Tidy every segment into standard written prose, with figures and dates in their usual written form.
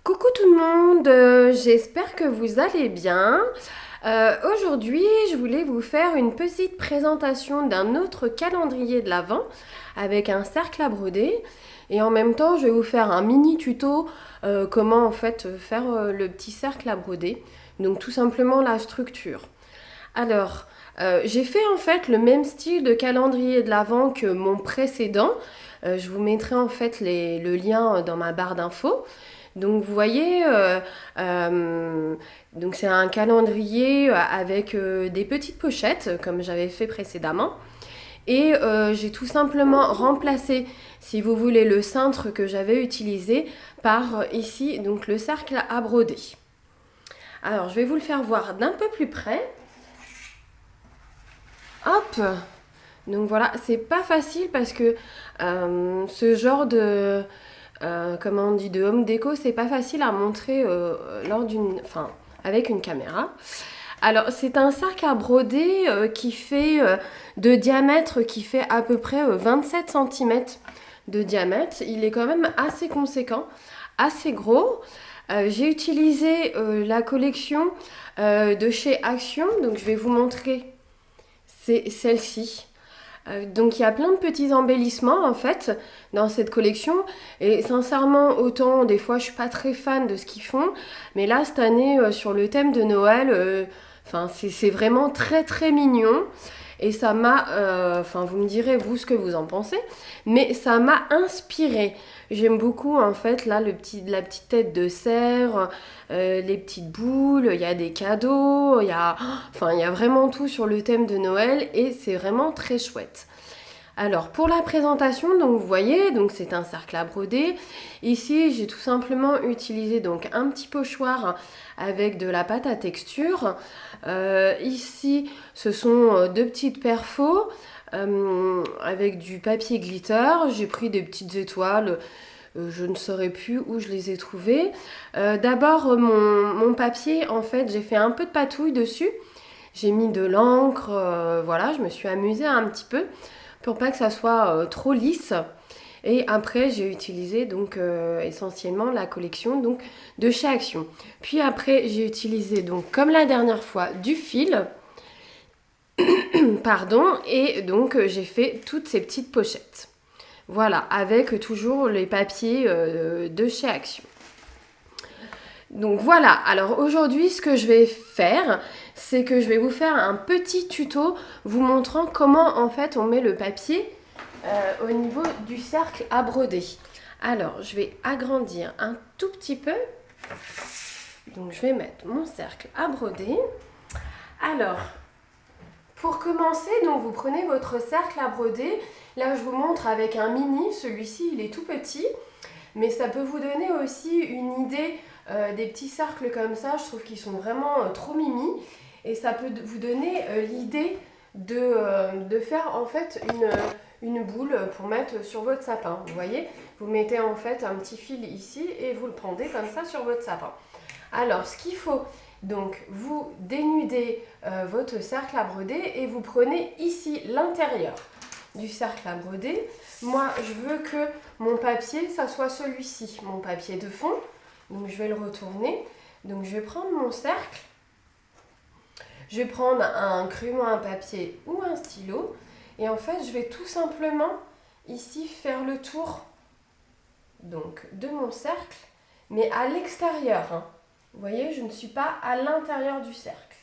Coucou tout le monde, j'espère que vous allez bien. Aujourd'hui, je voulais vous faire une petite présentation d'un autre calendrier de l'Avent avec un cercle à broder. Et en même temps, je vais vous faire un mini tuto comment en fait faire le petit cercle à broder. Donc tout simplement la structure. Alors, j'ai fait en fait le même style de calendrier de l'Avent que mon précédent. Je vous mettrai en fait le lien dans ma barre d'infos. Donc vous voyez, donc c'est un calendrier avec des petites pochettes comme j'avais fait précédemment. Et j'ai tout simplement remplacé, si vous voulez, le cintre que j'avais utilisé par ici donc le cercle à broder. Alors je vais vous le faire voir d'un peu plus près. Hop. Donc voilà, c'est pas facile parce que ce genre de comment on dit, de home déco, c'est pas facile à montrer avec une caméra. Alors c'est un sac à broder qui fait de diamètre, qui fait à peu près 27 cm de diamètre. Il est quand même assez conséquent, assez gros. J'ai utilisé la collection de chez Action, donc je vais vous montrer, c'est celle-ci. Donc il y a plein de petits embellissements en fait dans cette collection et sincèrement autant des fois je suis pas très fan de ce qu'ils font mais là cette année sur le thème de Noël c'est vraiment très très mignon et ça m'a vous me direz vous ce que vous en pensez mais ça m'a inspiré. J'aime beaucoup en fait là la petite tête de cerf, les petites boules, il y a des cadeaux, il y a vraiment tout sur le thème de Noël et c'est vraiment très chouette. Alors pour la présentation, donc vous voyez, donc c'est un cercle à broder. Ici, j'ai tout simplement utilisé donc un petit pochoir avec de la pâte à texture. Ici, ce sont deux petites perfos avec du papier glitter. J'ai pris des petites étoiles. Je ne saurais plus où je les ai trouvées. D'abord, mon papier, en fait, j'ai fait un peu de patouille dessus. J'ai mis de l'encre, voilà, je me suis amusée un petit peu pour pas que ça soit trop lisse. Et après, j'ai utilisé donc essentiellement la collection donc de chez Action. Puis après, j'ai utilisé donc comme la dernière fois du fil, pardon, et donc j'ai fait toutes ces petites pochettes. Voilà, avec toujours les papiers de chez Action. Donc voilà, alors aujourd'hui ce que je vais faire, c'est que je vais vous faire un petit tuto vous montrant comment en fait on met le papier au niveau du cercle à broder. Alors je vais agrandir un tout petit peu. Donc je vais mettre mon cercle à broder. Alors pour commencer, donc vous prenez votre cercle à broder. Là je vous montre avec un mini, celui-ci il est tout petit. Mais ça peut vous donner aussi une idée des petits cercles comme ça. Je trouve qu'ils sont vraiment trop mimi. Et ça peut vous donner l'idée de faire en fait une boule pour mettre sur votre sapin. Vous voyez, vous mettez en fait un petit fil ici et vous le pendez comme ça sur votre sapin. Alors, ce qu'il faut, donc, vous dénudez votre cercle à broder et vous prenez ici l'intérieur du cercle à broder. Moi, je veux que mon papier, ça soit celui-ci, mon papier de fond. Donc, je vais le retourner. Donc, je vais prendre mon cercle. Je vais prendre un crayon à papier ou un stylo. Et en fait, je vais tout simplement ici faire le tour donc, de mon cercle, mais à l'extérieur. Hein. Vous voyez, je ne suis pas à l'intérieur du cercle.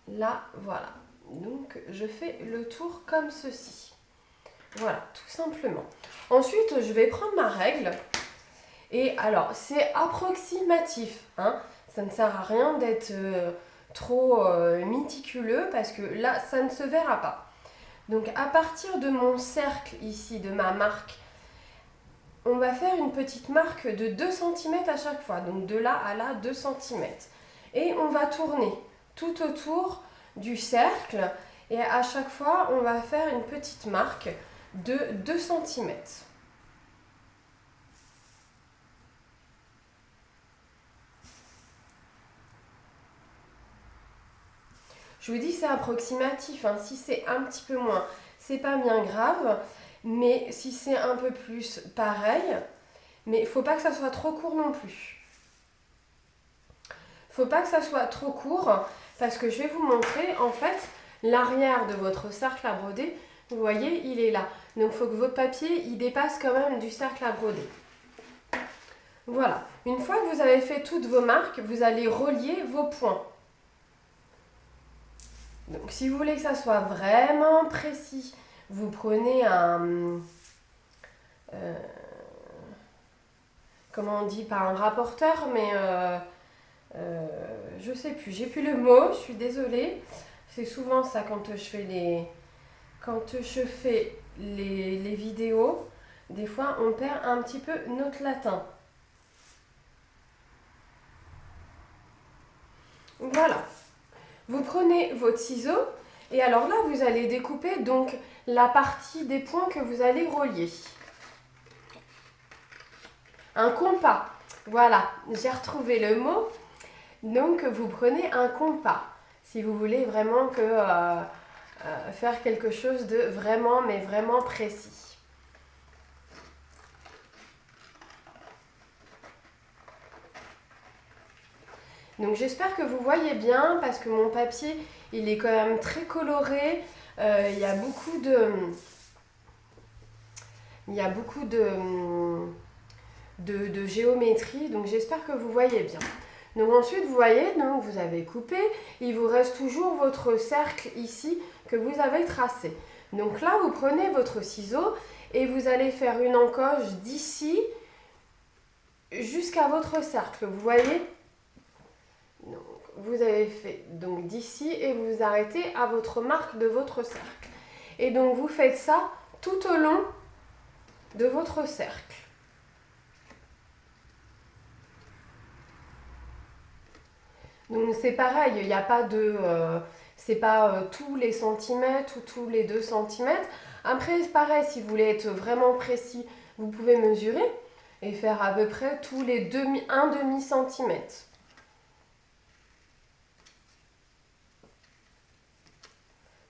Là, voilà. Donc, je fais le tour comme ceci. Voilà, tout simplement. Ensuite, je vais prendre ma règle. Et alors, c'est approximatif. Hein. Ça ne sert à rien d'être trop méticuleux parce que là, ça ne se verra pas. Donc, à partir de mon cercle ici, de ma marque, on va faire une petite marque de 2 cm à chaque fois. Donc, de là à là, 2 cm. Et on va tourner tout autour du cercle. Et à chaque fois, on va faire une petite marque de 2 cm. Je vous dis c'est approximatif, hein. Si c'est un petit peu moins, c'est pas bien grave, mais si c'est un peu plus, pareil, mais il ne faut pas que ça soit trop court non plus. Faut pas que ça soit trop court parce que je vais vous montrer en fait l'arrière de votre cercle à broder. Vous voyez, il est là. Donc il faut que votre papier il dépasse quand même du cercle à broder. Voilà. Une fois que vous avez fait toutes vos marques, vous allez relier vos points. Donc si vous voulez que ça soit vraiment précis, vous prenez un... comment on dit, pas un rapporteur, mais je sais plus, j'ai plus le mot, je suis désolée. C'est souvent ça quand je fais les vidéos. Des fois, on perd un petit peu notre latin. Voilà. Vous prenez votre ciseau et alors là, vous allez découper donc la partie des points que vous allez relier. Un compas. Voilà, j'ai retrouvé le mot. Donc, vous prenez un compas. Si vous voulez vraiment faire quelque chose de vraiment, mais vraiment précis. Donc, j'espère que vous voyez bien parce que mon papier, il est quand même très coloré. Il y a beaucoup de géométrie. Donc, j'espère que vous voyez bien. Donc ensuite, vous voyez, donc vous avez coupé, il vous reste toujours votre cercle ici que vous avez tracé. Donc là, vous prenez votre ciseau et vous allez faire une encoche d'ici jusqu'à votre cercle. Vous voyez? Donc, vous avez fait donc d'ici et vous vous arrêtez à votre marque de votre cercle. Et donc vous faites ça tout au long de votre cercle. Donc c'est pareil, il n'y a pas de... c'est pas tous les centimètres ou tous les 2 centimètres. Après c'est pareil, si vous voulez être vraiment précis, vous pouvez mesurer et faire à peu près tous les un demi-centimètre.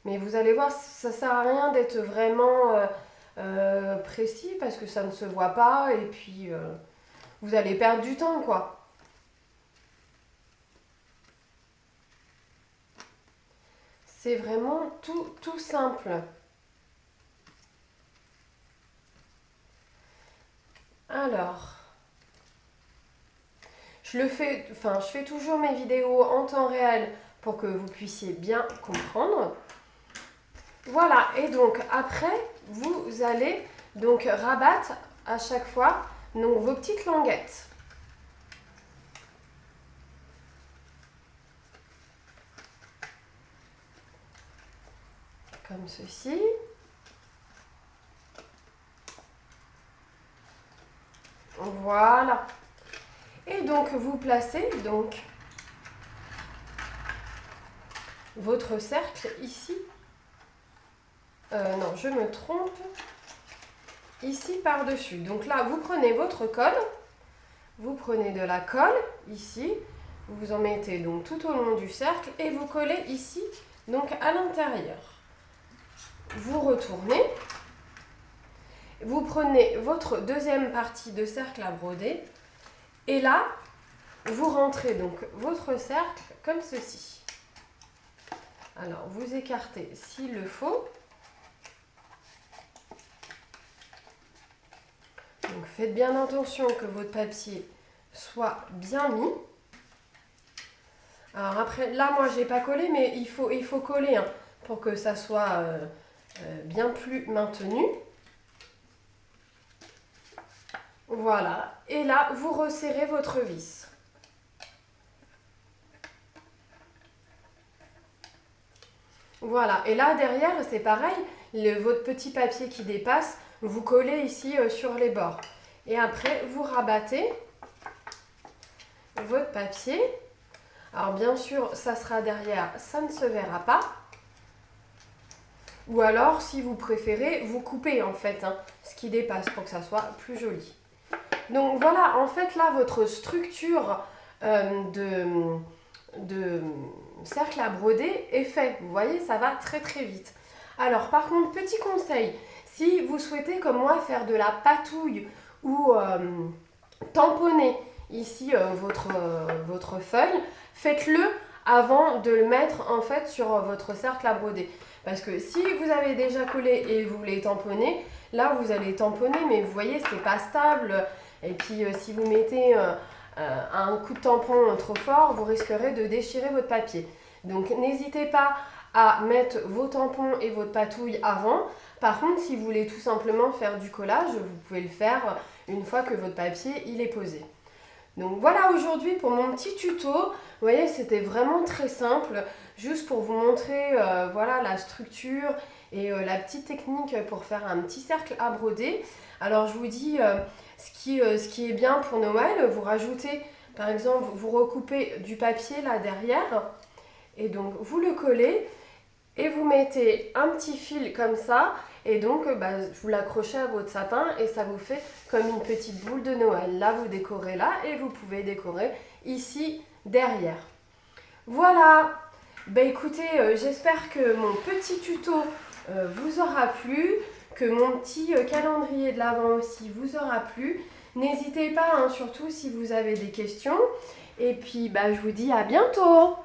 Mais vous allez voir, ça sert à rien d'être vraiment précis parce que ça ne se voit pas et puis vous allez perdre du temps quoi. C'est vraiment tout simple. Alors, je fais toujours mes vidéos en temps réel pour que vous puissiez bien comprendre. Voilà, et donc après, vous allez donc rabattre à chaque fois donc, vos petites languettes. Comme ceci. Voilà. Et donc vous placez donc votre cercle ici. Non, je me trompe. Ici par-dessus. Donc là, vous prenez votre colle. Vous prenez de la colle ici. Vous en mettez donc tout au long du cercle et vous collez ici, donc à l'intérieur. Vous retournez. Vous prenez votre deuxième partie de cercle à broder. Et là, vous rentrez donc votre cercle comme ceci. Alors, vous écartez s'il le faut. Donc, faites bien attention que votre papier soit bien mis. Alors après, là, moi, je n'ai pas collé, mais il faut coller hein, pour que ça soit bien plus maintenu. Voilà. Et là, vous resserrez votre vis. Voilà. Et là, derrière, c'est pareil. Votre petit papier qui dépasse, vous collez ici sur les bords. Et après, vous rabattez votre papier. Alors, bien sûr, ça sera derrière, ça ne se verra pas. Ou alors, si vous préférez, vous coupez en fait hein, ce qui dépasse pour que ça soit plus joli. Donc voilà, en fait là, votre structure de cercle à broder est faite. Vous voyez, ça va très très vite. Alors par contre, petit conseil, si vous souhaitez comme moi faire de la patouille ou tamponner ici votre feuille, faites-le avant de le mettre en fait sur votre cercle à broder. Parce que si vous avez déjà collé et vous voulez tamponner, là vous allez tamponner, mais vous voyez, c'est pas stable. Et puis si vous mettez un coup de tampon trop fort, vous risquerez de déchirer votre papier. Donc n'hésitez pas à mettre vos tampons et votre patouille avant. Par contre, si vous voulez tout simplement faire du collage, vous pouvez le faire une fois que votre papier il est posé. Donc voilà aujourd'hui pour mon petit tuto. Vous voyez, c'était vraiment très simple, juste pour vous montrer voilà, la structure et la petite technique pour faire un petit cercle à broder. Alors je vous dis, ce qui est bien pour Noël, vous rajoutez, par exemple, vous recoupez du papier là derrière, et donc vous le collez, et vous mettez un petit fil comme ça, et donc vous l'accrochez à votre sapin et ça vous fait comme une petite boule de Noël. Là, vous décorez là et vous pouvez décorer ici derrière. Voilà, écoutez, j'espère que mon petit tuto vous aura plu, que mon petit calendrier de l'Avent aussi vous aura plu. N'hésitez pas, hein, surtout si vous avez des questions. Et puis, je vous dis à bientôt!